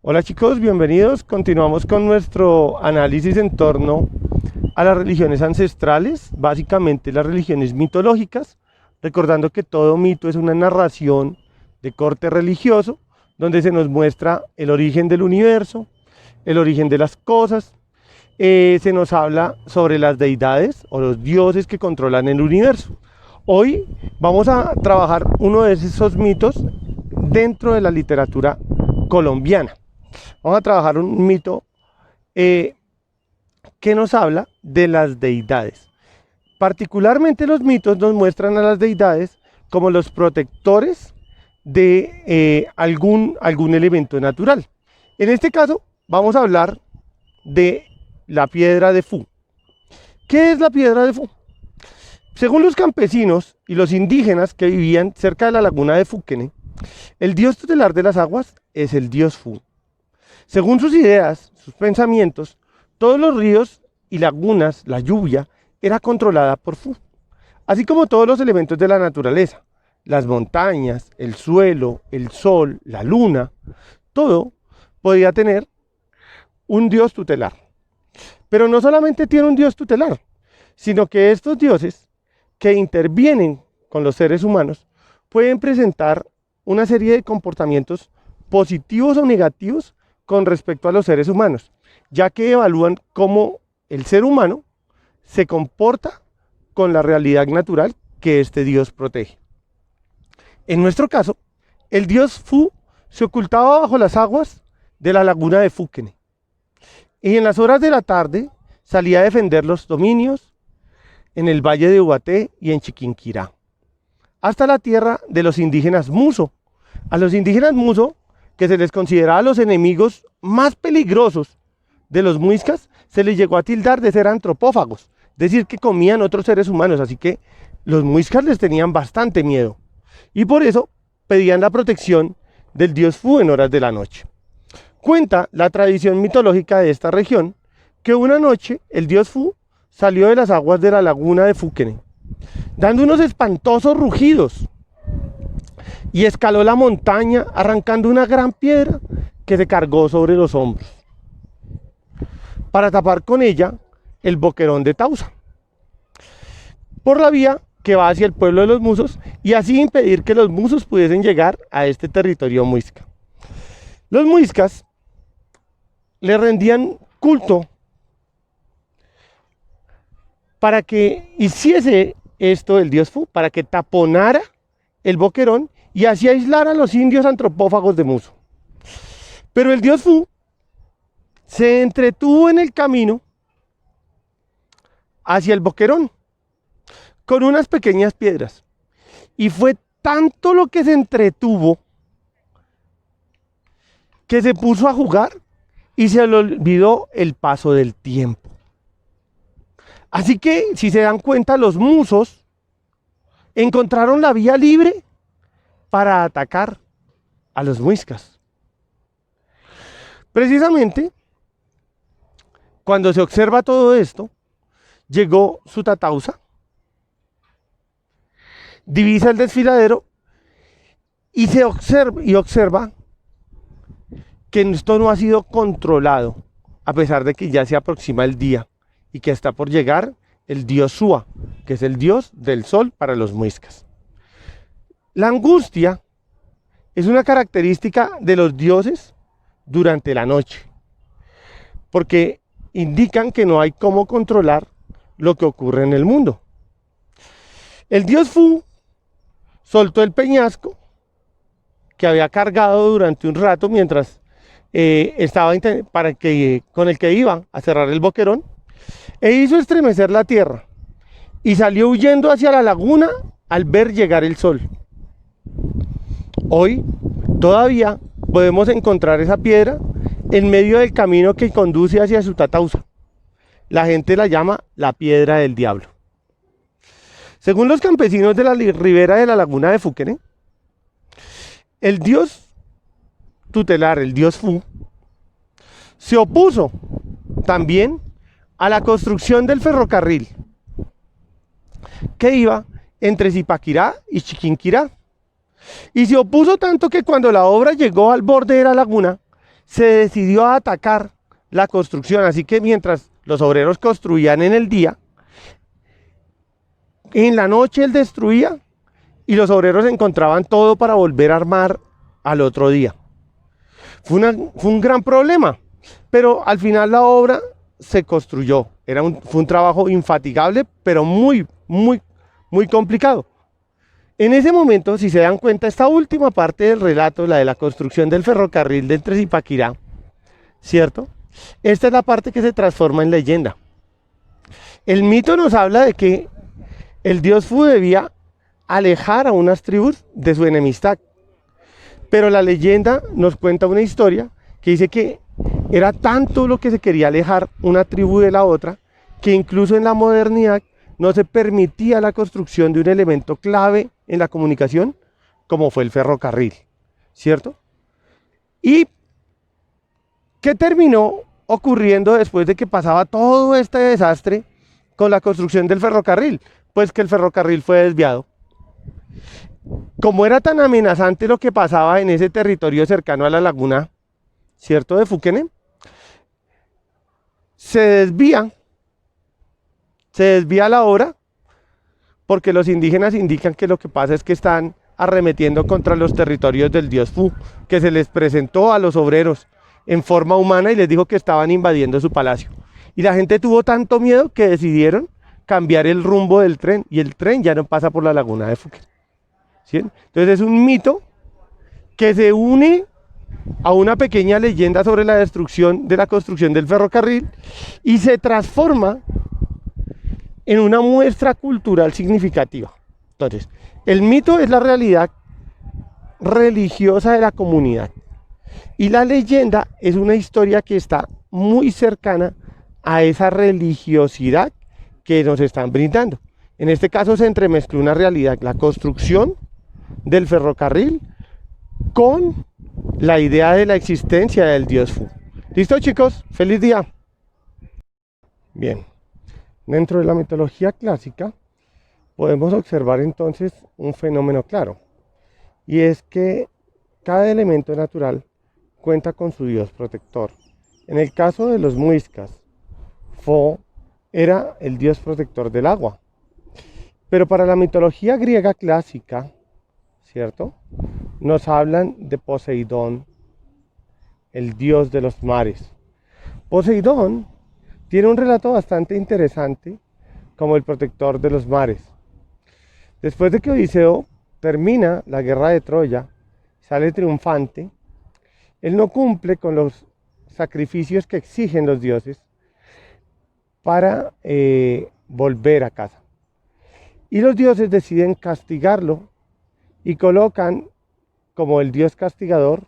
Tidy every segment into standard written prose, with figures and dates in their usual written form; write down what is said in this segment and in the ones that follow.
Hola chicos, bienvenidos. Continuamos con nuestro análisis en torno a las religiones ancestrales, básicamente las religiones mitológicas, recordando que todo mito es una narración de corte religioso, donde se nos muestra el origen del universo, el origen de las cosas, se nos habla sobre las deidades o los dioses que controlan el universo. Hoy vamos a trabajar uno de esos mitos dentro de la literatura colombiana. Vamos a trabajar un mito eh, que nos habla de las deidades. Particularmente los mitos nos muestran a las deidades como los protectores de algún elemento natural. En este caso vamos a hablar de la piedra de Fu. ¿Qué es la piedra de Fu? Según los campesinos y los indígenas que vivían cerca de la laguna de Fuquene, el dios tutelar de las aguas es el dios Fu. Según sus ideas, sus pensamientos, todos los ríos y lagunas, la lluvia, era controlada por Fu, así como todos los elementos de la naturaleza, las montañas, el suelo, el sol, la luna, todo podía tener un dios tutelar. Pero no solamente tiene un dios tutelar, sino que estos dioses que intervienen con los seres humanos pueden presentar una serie de comportamientos positivos o negativos con respecto a los seres humanos, ya que evalúan cómo el ser humano se comporta con la realidad natural que este dios protege. En nuestro caso, el dios Fu se ocultaba bajo las aguas de la laguna de Fuquene y en las horas de la tarde salía a defender los dominios en el valle de Ubaté y en Chiquinquirá, hasta la tierra de los indígenas Muso. A los indígenas Muso, que se les consideraba los enemigos más peligrosos de los muiscas, se les llegó a tildar de ser antropófagos, es decir, que comían otros seres humanos, así que los muiscas les tenían bastante miedo y por eso pedían la protección del dios Fu en horas de la noche. Cuenta la tradición mitológica de esta región que una noche el dios Fu salió de las aguas de la laguna de Fuquene, dando unos espantosos rugidos, y escaló la montaña arrancando una gran piedra que se cargó sobre los hombros, para tapar con ella el boquerón de Tausa, por la vía que va hacia el pueblo de los Musos, y así impedir que los Musos pudiesen llegar a este territorio muisca. Los muiscas le rendían culto para que hiciese esto el dios Fu, para que taponara el boquerón y así aislar a los indios antropófagos de Muso. Pero el dios Fu se entretuvo en el camino hacia el boquerón con unas pequeñas piedras, y fue tanto lo que se entretuvo que se puso a jugar y se le olvidó el paso del tiempo. Así que, si se dan cuenta, los musos encontraron la vía libre para atacar a los muiscas. Precisamente, cuando se observa todo esto, llegó Sutatausa, divisa el desfiladero y observa que esto no ha sido controlado, a pesar de que ya se aproxima el día y que está por llegar el dios Sua, que es el dios del sol para los muiscas. La angustia es una característica de los dioses durante la noche, porque indican que no hay cómo controlar lo que ocurre en el mundo. El dios Fu soltó el peñasco que había cargado durante un rato mientras con el que iba a cerrar el boquerón, e hizo estremecer la tierra y salió huyendo hacia la laguna al ver llegar el sol. Hoy todavía podemos encontrar esa piedra en medio del camino que conduce hacia Sutatausa. La gente la llama la piedra del diablo. Según los campesinos de la ribera de la laguna de Fuquene, el dios tutelar, el dios Fu, se opuso también a la construcción del ferrocarril que iba entre Zipaquirá y Chiquinquirá, y se opuso tanto que cuando la obra llegó al borde de la laguna, se decidió a atacar la construcción. Así que mientras los obreros construían en el día, en la noche él destruía y los obreros encontraban todo para volver a armar al otro día. Fue un gran problema, pero al final la obra se construyó. Fue un trabajo infatigable, pero muy complicado. En ese momento, si se dan cuenta, esta última parte del relato, la de la construcción del ferrocarril de entre Zipaquirá, ¿cierto? Esta es la parte que se transforma en leyenda. El mito nos habla de que el dios Fu debía alejar a unas tribus de su enemistad. Pero la leyenda nos cuenta una historia que dice que era tanto lo que se quería alejar una tribu de la otra, que incluso en la modernidad no se permitía la construcción de un elemento clave en la comunicación, como fue el ferrocarril, ¿cierto? ¿Y qué terminó ocurriendo después de que pasaba todo este desastre con la construcción del ferrocarril? Pues que el ferrocarril fue desviado. Como era tan amenazante lo que pasaba en ese territorio cercano a la laguna, ¿cierto?, de Fuquene, se desvía la obra, porque los indígenas indican que lo que pasa es que están arremetiendo contra los territorios del dios Fu, que se les presentó a los obreros en forma humana y les dijo que estaban invadiendo su palacio. Y la gente tuvo tanto miedo que decidieron cambiar el rumbo del tren, y el tren ya no pasa por la laguna de Fuquene. ¿Sí? Entonces es un mito que se une a una pequeña leyenda sobre la destrucción de la construcción del ferrocarril y se transforma en una muestra cultural significativa. Entonces, el mito es la realidad religiosa de la comunidad y la leyenda es una historia que está muy cercana a esa religiosidad que nos están brindando. En este caso se entremezcló una realidad, la construcción del ferrocarril con la idea de la existencia del dios Fu. ¿Listo, chicos? ¡Feliz día! Bien, dentro de la mitología clásica podemos observar entonces un fenómeno claro, y es que cada elemento natural cuenta con su dios protector. En el caso de los muiscas, Fo era el dios protector del agua, pero para la mitología griega clásica, ¿cierto?, nos hablan de Poseidón, el dios de los mares. Poseidón tiene un relato bastante interesante como el protector de los mares. Después de que Odiseo termina la guerra de Troya, sale triunfante, él no cumple con los sacrificios que exigen los dioses para volver a casa. Y los dioses deciden castigarlo y colocan como el dios castigador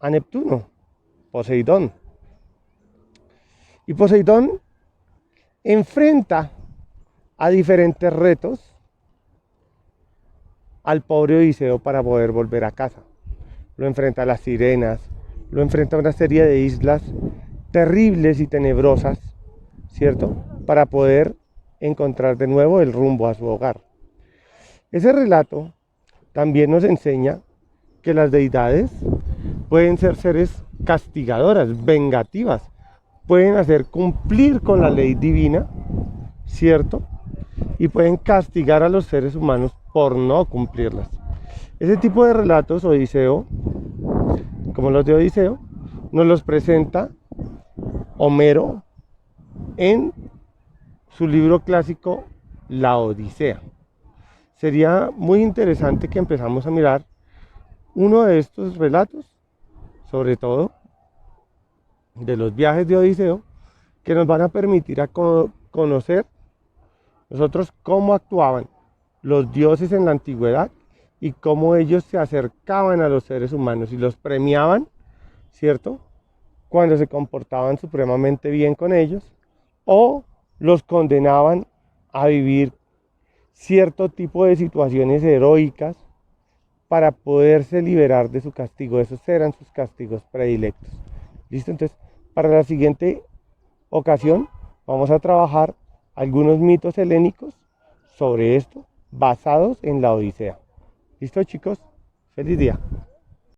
a Neptuno, Poseidón. Y Poseidón enfrenta a diferentes retos al pobre Odiseo para poder volver a casa. Lo enfrenta a las sirenas, lo enfrenta a una serie de islas terribles y tenebrosas, ¿cierto?, para poder encontrar de nuevo el rumbo a su hogar. Ese relato también nos enseña que las deidades pueden ser seres castigadoras, vengativas, pueden hacer cumplir con la ley divina, ¿cierto?, y pueden castigar a los seres humanos por no cumplirlas. Ese tipo de relatos, Odiseo, como los de Odiseo, nos los presenta Homero en su libro clásico La Odisea. Sería muy interesante que empezamos a mirar uno de estos relatos, sobre todo de los viajes de Odiseo, que nos van a permitir conocer nosotros cómo actuaban los dioses en la antigüedad y cómo ellos se acercaban a los seres humanos y los premiaban, ¿cierto?, cuando se comportaban supremamente bien con ellos, o los condenaban a vivir cierto tipo de situaciones heroicas para poderse liberar de su castigo. Esos eran sus castigos predilectos. ¿Listo? Entonces, para la siguiente ocasión vamos a trabajar algunos mitos helénicos sobre esto, basados en la Odisea. ¿Listo, chicos? ¡Feliz día!